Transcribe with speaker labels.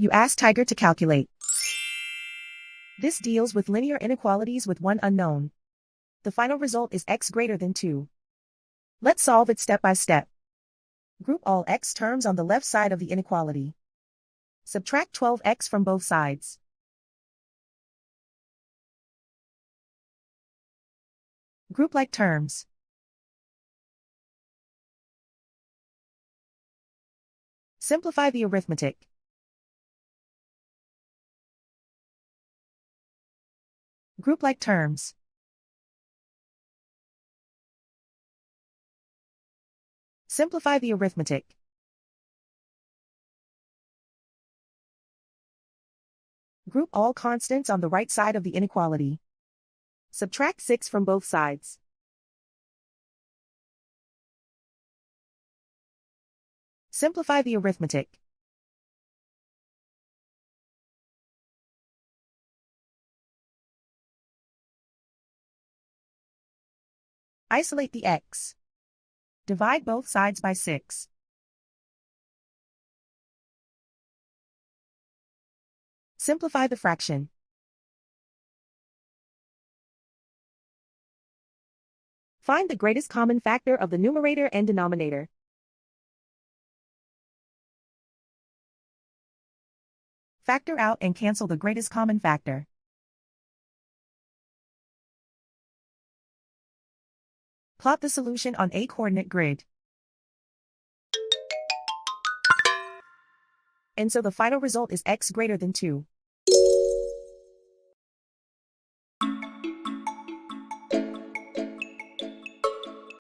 Speaker 1: You ask Tiger to calculate. This deals with linear inequalities with one unknown. The final result is x greater than 2. Let's solve it step by step. Group all x terms on the left side of the inequality. Subtract 12x from both sides. Group like terms. Simplify the arithmetic. Group like terms. Simplify the arithmetic. Group all constants on the right side of the inequality. Subtract 6 from both sides. Simplify the arithmetic. Isolate the x. Divide both sides by 6. Simplify the fraction. Find the greatest common factor of the numerator and denominator. Factor out and cancel the greatest common factor. Plot the solution on a coordinate grid. And so the final result is x greater than 2.